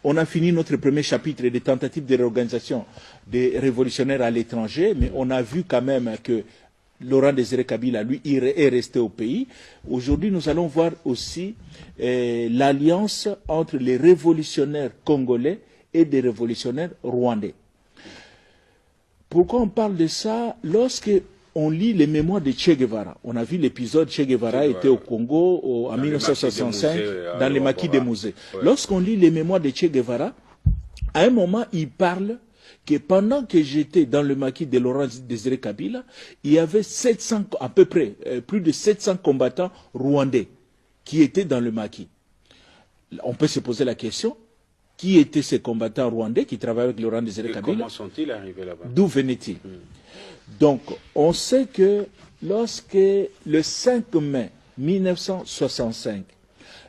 on a fini notre premier chapitre des tentatives de réorganisation des révolutionnaires à l'étranger, mais on a vu quand même que Laurent Désiré Kabila, lui, est resté au pays. Aujourd'hui, nous allons voir aussi l'alliance entre les révolutionnaires congolais et des révolutionnaires rwandais. Pourquoi on parle de ça? Lorsque on lit les mémoires de Che Guevara, on a vu l'épisode Che Guevara était au Congo en 1965 dans les maquis des musées. Lorsqu'on lit les mémoires de Che Guevara, à un moment, il parle que pendant que j'étais dans le maquis de Laurent Désiré Kabila, il y avait 700, à peu près, plus de 700 combattants rwandais qui étaient dans le maquis. On peut se poser la question, qui étaient ces combattants rwandais qui travaillaient avec Laurent Désiré Kabila? Comment sont-ils arrivés là-bas? D'où venaient-ils? Donc, on sait que lorsque le 5 mai 1965,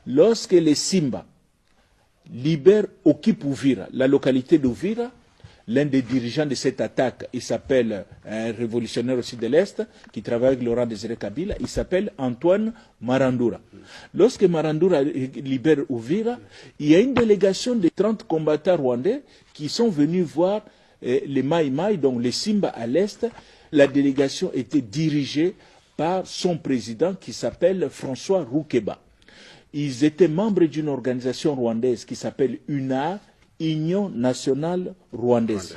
lorsque les Simba libèrent Occupent Uvira, la localité d'Uvira, l'un des dirigeants de cette attaque, il s'appelle un révolutionnaire aussi de l'Est, qui travaille avec Laurent Désiré Kabila, il s'appelle Antoine Marandura. Lorsque Marandura libère Uvira, il y a une délégation de 30 combattants rwandais qui sont venus voir les Maï Maï, donc les Simba à l'Est. La délégation était dirigée par son président qui s'appelle François Roukeba. Ils étaient membres d'une organisation rwandaise qui s'appelle UNAR, Union nationale rwandaise.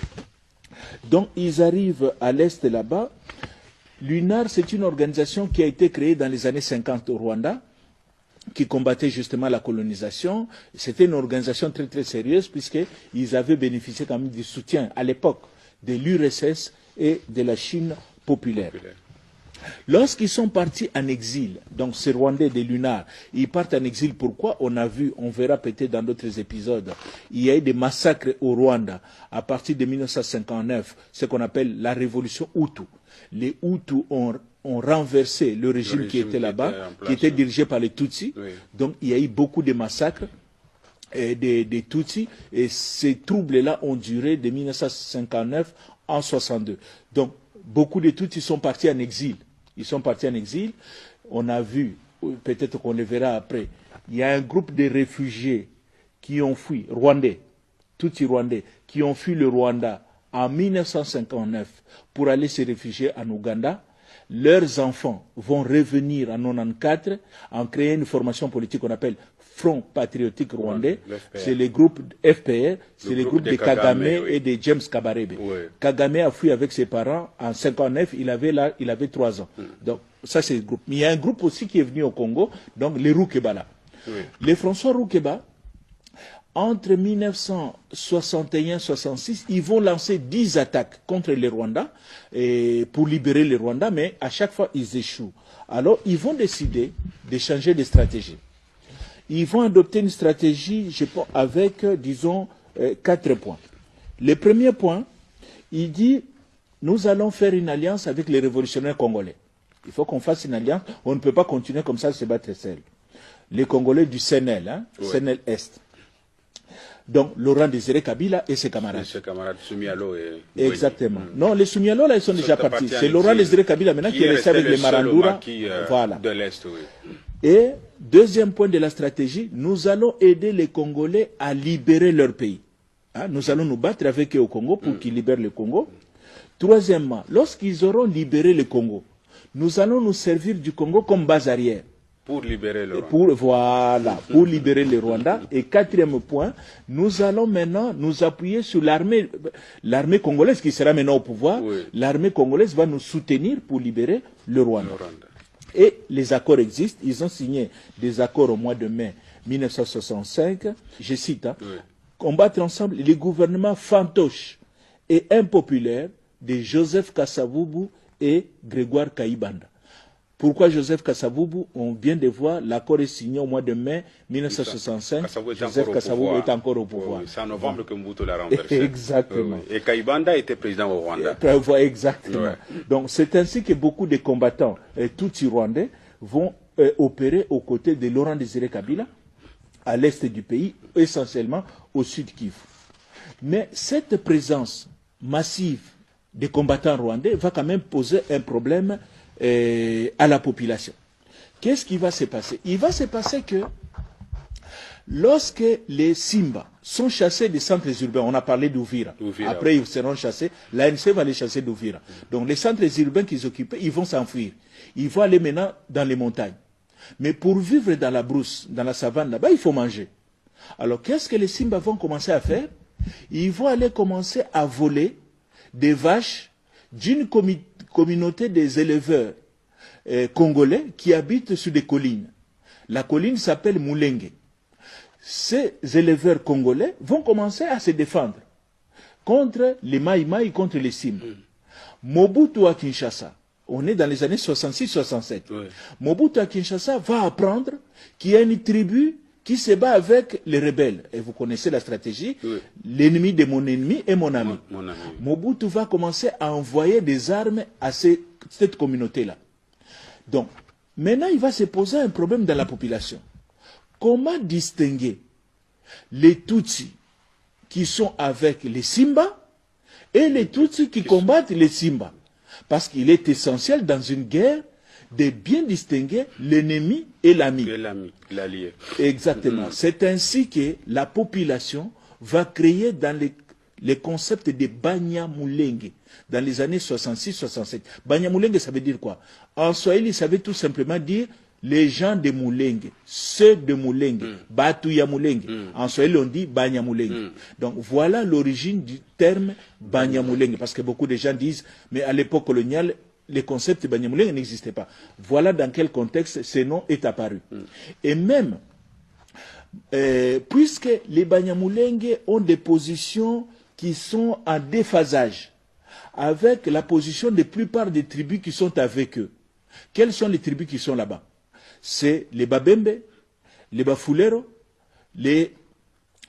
Donc ils arrivent à l'Est là-bas. L'UNAR, c'est une organisation qui a été créée dans les années 50 au Rwanda, qui combattait justement la colonisation. C'était une organisation très très sérieuse puisqu'ils avaient bénéficié quand même du soutien à l'époque de l'URSS et de la Chine populaire. Lorsqu'ils sont partis en exil, donc ces Rwandais de l'UNAR, ils partent en exil. Pourquoi? On a vu, on verra peut-être dans d'autres épisodes, il y a eu des massacres au Rwanda à partir de 1959, ce qu'on appelle la révolution Hutu. Les Hutus ont renversé le régime qui était là-bas, qui était dirigé par les Tutsis. Oui. Donc il y a eu beaucoup de massacres des Tutsis, et ces troubles-là ont duré de 1959 en 62. Donc beaucoup de Tutsis sont partis en exil. Ils sont partis en exil. On a vu, peut-être qu'on le verra après, il y a un groupe de réfugiés qui ont fui, Rwandais, Tutsis rwandais, qui ont fui le Rwanda en 1959 pour aller se réfugier en Ouganda. Leurs enfants vont revenir en 1994 en créant une formation politique qu'on appelle Front Patriotique Rwandais. C'est le groupe FPR, c'est le groupe de Kagame et de James Kabarebe. Oui. Kagame a fui avec ses parents en 1959, il avait 3 ans. Donc ça c'est le groupe. Mais il y a un groupe aussi qui est venu au Congo, donc les Roukeba là. Oui. Les François Roukeba, entre 1961 et 1966, ils vont lancer 10 attaques contre les Rwandais pour libérer les Rwandais, mais à chaque fois, ils échouent. Alors, ils vont décider de changer de stratégie. Ils vont adopter une stratégie, je pense, avec, disons, 4 points. Le premier point, il dit, nous allons faire une alliance avec les révolutionnaires congolais. Il faut qu'on fasse une alliance, on ne peut pas continuer comme ça à se battre seul. Les Congolais du CNL, hein, ouais. CNL Est. Donc, Laurent Désiré Kabila et ses camarades. Ses camarades Soumialo et... Exactement. Non, les Soumialo, là, ils sont déjà partis. C'est Laurent Désiré Kabila, maintenant, qui est resté avec les Marandura. Voilà. De l'Est, oui. Et, deuxième point de la stratégie, nous allons aider les Congolais à libérer leur pays. Hein, nous allons nous battre avec eux au Congo pour qu'ils libèrent le Congo. Troisièmement, lorsqu'ils auront libéré le Congo, nous allons nous servir du Congo comme base arrière. Pour libérer le Rwanda. Voilà, pour libérer le Rwanda. Et quatrième point, nous allons maintenant nous appuyer sur l'armée congolaise qui sera maintenant au pouvoir. Oui. L'armée congolaise va nous soutenir pour libérer le Rwanda. Et les accords existent. Ils ont signé des accords au mois de mai 1965. Je cite, hein, oui. Combattre ensemble les gouvernements fantoches et impopulaires de Joseph Kasavubu et Grégoire Kayibanda. Pourquoi Joseph Kasavubu? On vient de voir, l'accord est signé au mois de mai 1965. Joseph Kasavubu est encore au pouvoir. Oui, c'est en novembre que Mobutu l'a renversé. Exactement. Oui. Et Kayibanda était président au Rwanda. Exactement. Oui. Donc c'est ainsi que beaucoup de combattants Tutsis rwandais vont opérer aux côtés de Laurent Désiré Kabila à l'est du pays, essentiellement au sud Kivu. Mais cette présence massive des combattants rwandais va quand même poser un problème à la population. Qu'est-ce qui va se passer? Il va se passer que lorsque les Simba sont chassés des centres urbains. On a parlé d'Ouvira. Après, ils seront chassés. L'ANC va les chasser d'Ouvira. Donc, les centres urbains qu'ils occupaient, ils vont s'enfuir. Ils vont aller maintenant dans les montagnes. Mais pour vivre dans la brousse, dans la savane, là-bas, il faut manger. Alors, qu'est-ce que les Simba vont commencer à faire? Ils vont aller commencer à voler des vaches d'une communauté des éleveurs congolais qui habitent sur des collines. La colline s'appelle Mulenge. Ces éleveurs congolais vont commencer à se défendre contre les Maïmaï, contre les Simba. Mobutu à Kinshasa, on est dans les années 66-67. Mobutu à Kinshasa va apprendre qu'il y a une tribu qui se bat avec les rebelles. Et vous connaissez la stratégie. L'ennemi de mon ennemi est mon ami. Mobutu va commencer à envoyer des armes à cette communauté-là. Donc, maintenant, il va se poser un problème dans la population. Comment distinguer les Tutsis qui sont avec les Simba et les Tutsis qui combattent les Simba? Parce qu'il est essentiel dans une guerre de bien distinguer l'ennemi et l'ami. L'allié. Exactement. C'est ainsi que la population va créer dans les concepts de Banyamulenge dans les années 66-67. Banyamulenge, ça veut dire quoi? En Swahili, ça veut tout simplement dire les gens de Mulenge, ceux de Mulenge, Batuya Mulenge. En Swahili, on dit Banyamulenge. Donc voilà l'origine du terme Banyamulenge, parce que beaucoup de gens disent, mais à l'époque coloniale, les concepts Banyamulenge n'existaient pas. Voilà dans quel contexte ce nom est apparu. Et même, puisque les Banyamulenge ont des positions qui sont en déphasage avec la position de la plupart des tribus qui sont avec eux. Quelles sont les tribus qui sont là-bas? C'est les Babembe, les Bafulero, les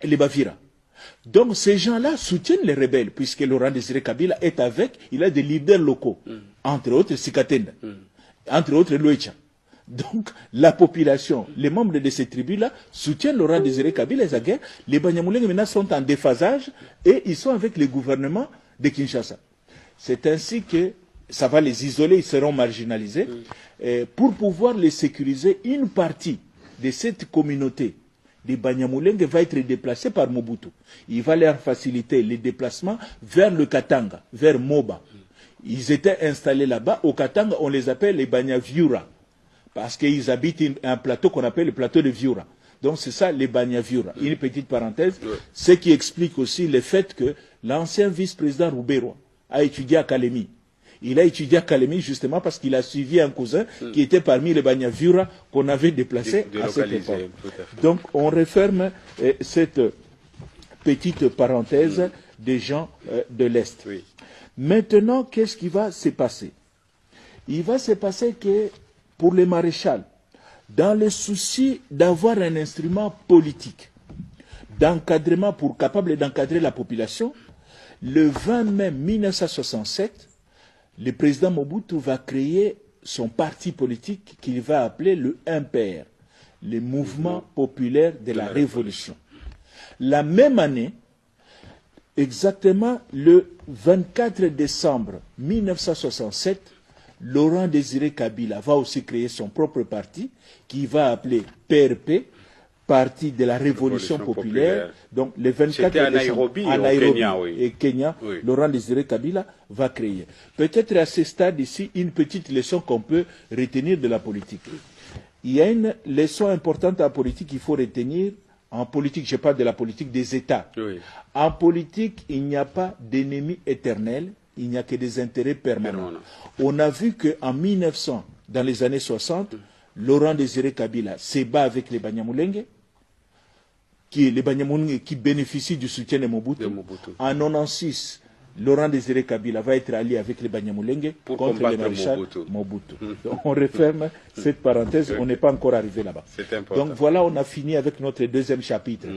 Bavira. Donc ces gens-là soutiennent les rebelles, puisque Laurent Désiré Kabila est avec, il a des leaders locaux, entre autres Sikatenda, entre autres Loecha. Donc la population, les membres de ces tribus-là soutiennent Laurent Désiré Kabila et sa guerre. Les Banyamulenge maintenant sont en déphasage et ils sont avec le gouvernement de Kinshasa. C'est ainsi que ça va les isoler, ils seront marginalisés. Pour pouvoir les sécuriser, une partie de cette communauté des Banyamulenge va être déplacée par Mobutu. Il va leur faciliter les déplacements vers le Katanga, vers Moba. Ils étaient installés là-bas. Au Katanga, on les appelle les Banyaviura, parce qu'ils habitent un plateau qu'on appelle le plateau de Viura. Donc c'est ça les Banyaviura. Une petite parenthèse, ce qui explique aussi le fait que l'ancien vice-président Rouberois a étudié à Kalemi. Il a étudié à Kalemi justement parce qu'il a suivi un cousin qui était parmi les Banyavura qu'on avait déplacé à cette époque. Donc on referme cette petite parenthèse des gens de l'Est. Maintenant, qu'est-ce qui va se passer? Il va se passer que pour les maréchals, dans le souci d'avoir un instrument politique, d'encadrement capable d'encadrer la population, le 20 mai 1967, le président Mobutu va créer son parti politique qu'il va appeler le MPR, le Mouvement populaire de la Révolution. La même année, exactement le 24 décembre 1967, Laurent Désiré Kabila va aussi créer son propre parti qui va appeler PRP, Parti de la Révolution populaire. Donc le 24 décembre, à Nairobi et Kenya, Laurent Désiré Kabila va créer. Peut-être à ce stade ici, une petite leçon qu'on peut retenir de la politique. Il y a une leçon importante en politique qu'il faut retenir. En politique, je parle de la politique des États. En politique, il n'y a pas d'ennemis éternels, il n'y a que des intérêts permanents. On a vu qu'en 1900, dans les années 60, Laurent Désiré Kabila se bat avec les Banyamulenge, qui bénéficient du soutien de Mobutu. En 1996, Laurent Désiré Kabila va être allié avec les Banyamulenge contre le maréchal Mobutu. Donc on referme cette parenthèse, on n'est pas encore arrivé là-bas. Donc voilà, on a fini avec notre deuxième chapitre.